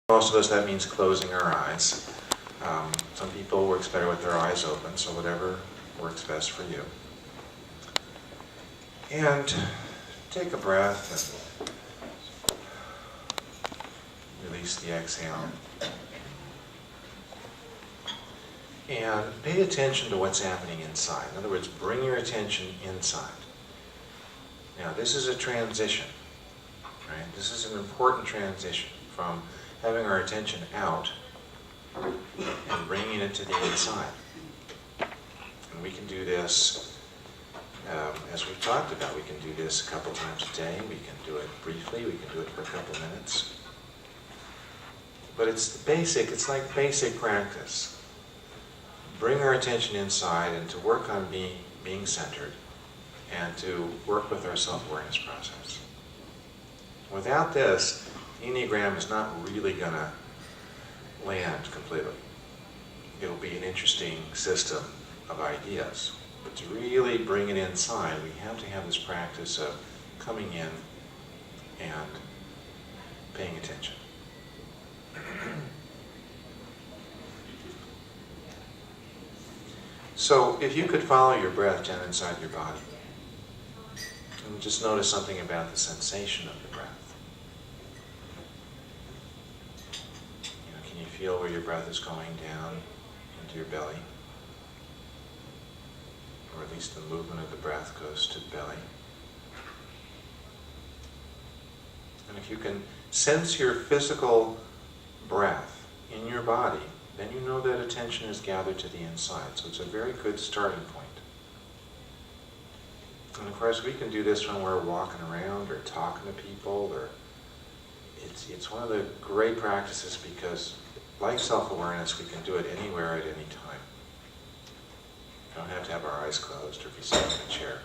Most of us, that means closing our eyes. Some people works better with their eyes open, so whatever works best for you. And take a breath and release the exhale. And pay attention to what's happening inside. In other words, bring your attention inside. Now, this is a transition, right? This is an important transition from having our attention out and bringing it to the inside. And we can do this, as we've talked about, we can do this a couple times a day. We can do it briefly. We can do it for a couple minutes. But it's like basic practice. Bring our attention inside and to work on being centered and to work with our self-awareness process. Without this, the Enneagram is not really going to land completely. It'll be an interesting system of ideas. But to really bring it inside, we have to have this practice of coming in and paying attention. So if you could follow your breath down inside your body, and just notice something about the sensation of the breath. Can you feel where your breath is going down into your belly? Or at least the movement of the breath goes to the belly. And if you can sense your physical breath in your body, then you know that attention is gathered to the inside. So it's a very good starting point. And of course, we can do this when we're walking around or talking to people, or it's one of the great practices because, like self-awareness, we can do it anywhere at any time. We don't have to have our eyes closed or be sitting in a chair.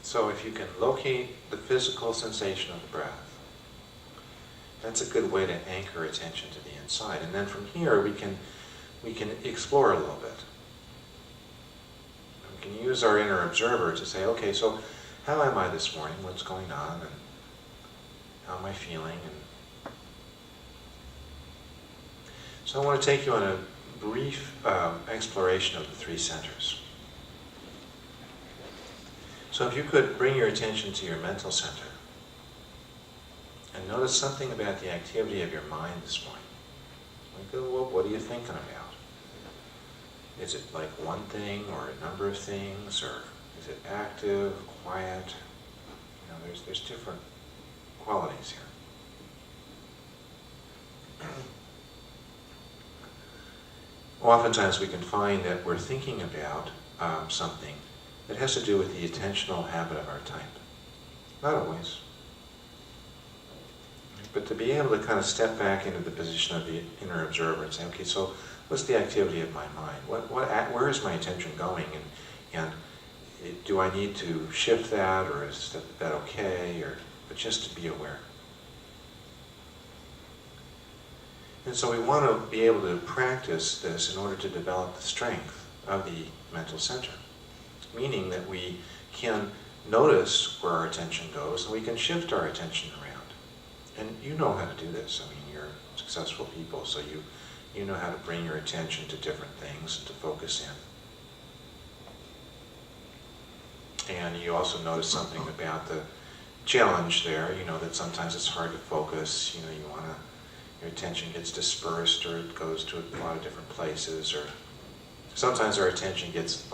So if you can locate the physical sensation of the breath, that's a good way to anchor attention to the inside. And then from here, we can explore a little bit. We can use our inner observer to say, okay, so how am I this morning? What's going on? And how am I feeling? And so I want to take you on a brief exploration of the three centers. So if you could bring your attention to your mental center and notice something about the activity of your mind this morning. Like, well, what are you thinking about? Is it like one thing or a number of things, or is it active, quiet? There's different qualities here. Oftentimes we can find that we're thinking about something that has to do with the attentional habit of our type. Not always. But to be able to kind of step back into the position of the inner observer and say, okay, so what's the activity of my mind? Where is my attention going? And do I need to shift that, or is that okay? But just to be aware. And so we want to be able to practice this in order to develop the strength of the mental center. Meaning that we can notice where our attention goes and we can shift our attention around. And you know how to do this. I mean, you're successful people, so you know how to bring your attention to different things and to focus in. And you also notice something about the challenge there, that sometimes it's hard to focus, your attention gets dispersed or it goes to a lot of different places, or sometimes our attention gets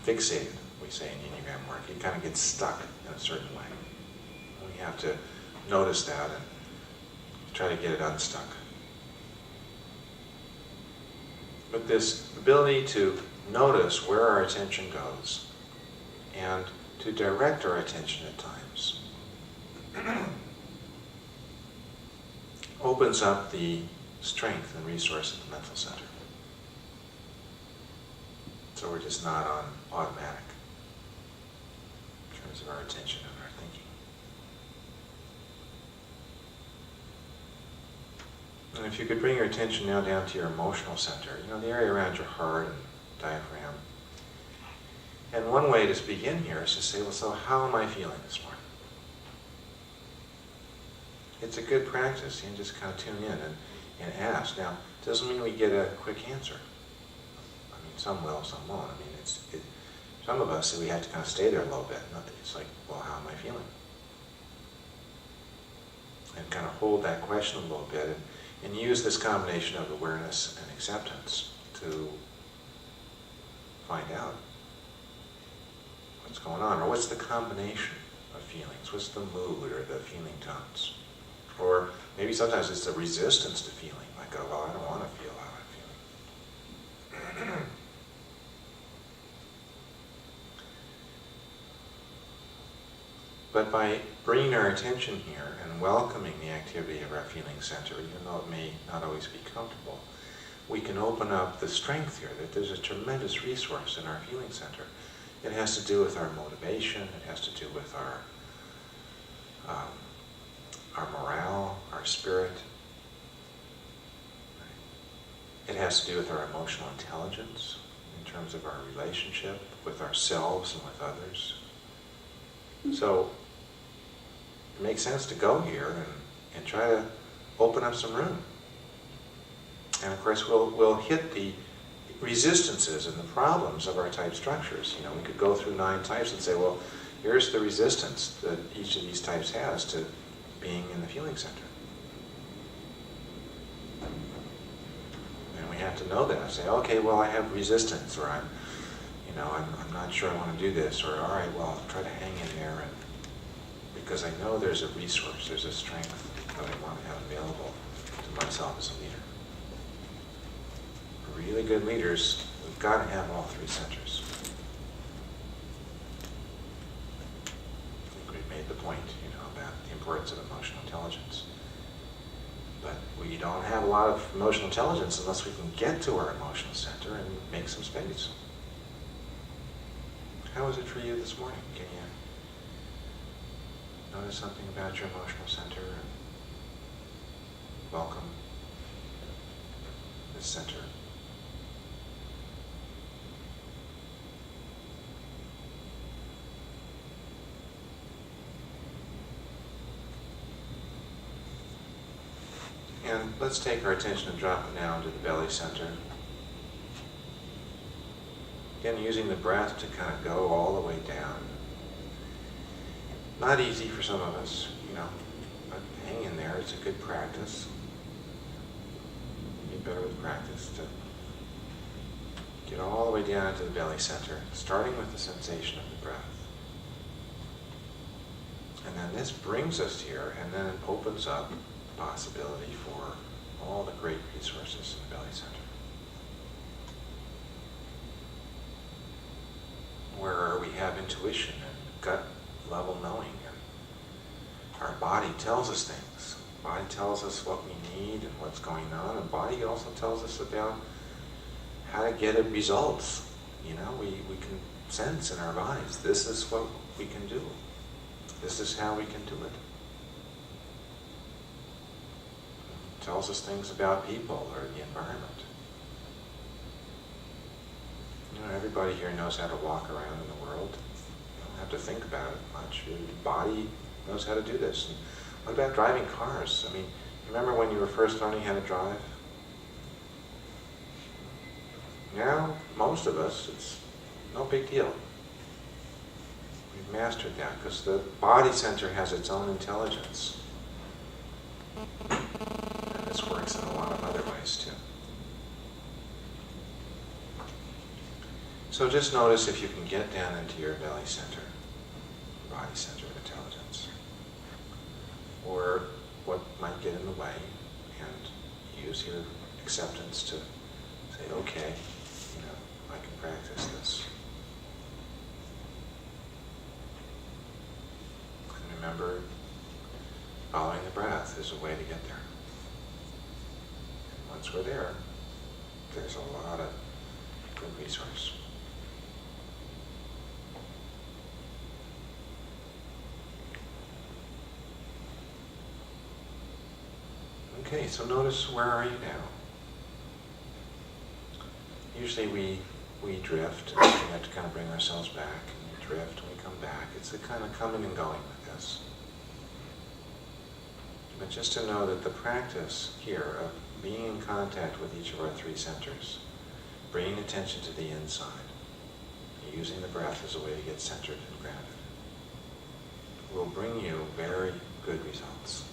fixated, we say in Enneagram work. It kind of gets stuck in a certain way. We have to notice that and try to get it unstuck. But this ability to notice where our attention goes and to direct our attention at times opens up the strength and resource of the mental center. So we're just not on automatic in terms of our attention and our thinking. And if you could bring your attention now down to your emotional center, the area around your heart and diaphragm. And one way to begin here is to say, well, so how am I feeling this morning? it's a good practice. You can just kind of tune in and ask. Now, it doesn't mean we get a quick answer. I mean, some will, some won't. I mean, some of us, we have to kind of stay there a little bit. It's like, well, how am I feeling? And kind of hold that question a little bit and use this combination of awareness and acceptance to find out what's going on, or what's the combination of feelings, what's the mood or the feeling tones. Or maybe sometimes it's a resistance to feeling, like, oh, well, I don't want to feel how I'm feeling. But by bringing our attention here and welcoming the activity of our feeling center, even though it may not always be comfortable, we can open up the strength here, that there's a tremendous resource in our feeling center. It has to do with our motivation, it has to do with our morale, our spirit. It has to do with our emotional intelligence in terms of our relationship with ourselves and with others. So it makes sense to go here and try to open up some room. And of course we'll hit the resistances and the problems of our type structures. You know, we could go through 9 types and say, well, here's the resistance that each of these types has to being in the feeling center. And we have to know that. Say, okay, well, I have resistance, or I'm not sure I want to do this, or all right, well, I'll try to hang in there, and because I know there's a resource, there's a strength that I want to have available to myself as a leader. For really good leaders, we've got to have all 3 centers. I think we've made the point, about the importance of emotional intelligence. But we don't have a lot of emotional intelligence unless we can get to our emotional center and make some space. How was it for you this morning? Can you notice something about your emotional center and welcome this center? And let's take our attention and drop it down to the belly center. Again, using the breath to kind of go all the way down. Not easy for some of us, but hang in there. It's a good practice. Get better with practice to get all the way down to the belly center, starting with the sensation of the breath. And then this brings us here, and then it opens up the possibility for all the great resources in the belly center. Where we have intuition and gut level knowing, and our body tells us things. Body tells us what we need and what's going on, and body also tells us about how to get at results. We can sense in our bodies, this is what we can do. This is how we can do it. It tells us things about people or the environment. Everybody here knows how to walk around in the world. You don't have to think about it much. Your body knows how to do this. And what about driving cars? I mean, remember when you were first learning how to drive? Now, most of us, it's no big deal. We've mastered that because the body center has its own intelligence. And this works in a lot of other ways too. So just notice if you can get down into your belly center, body center of intelligence, or what might get in the way, and use your acceptance to say, okay, I can practice this. And remember, following the breath is a way to get there. And once we're there, there's a lot of good resource. Okay, so notice, where are you now? Usually we drift, and we have to kind of bring ourselves back, and we drift and we come back. It's a kind of coming and going with this. But just to know that the practice here of being in contact with each of our three centers, bringing attention to the inside, using the breath as a way to get centered and grounded, will bring you very good results.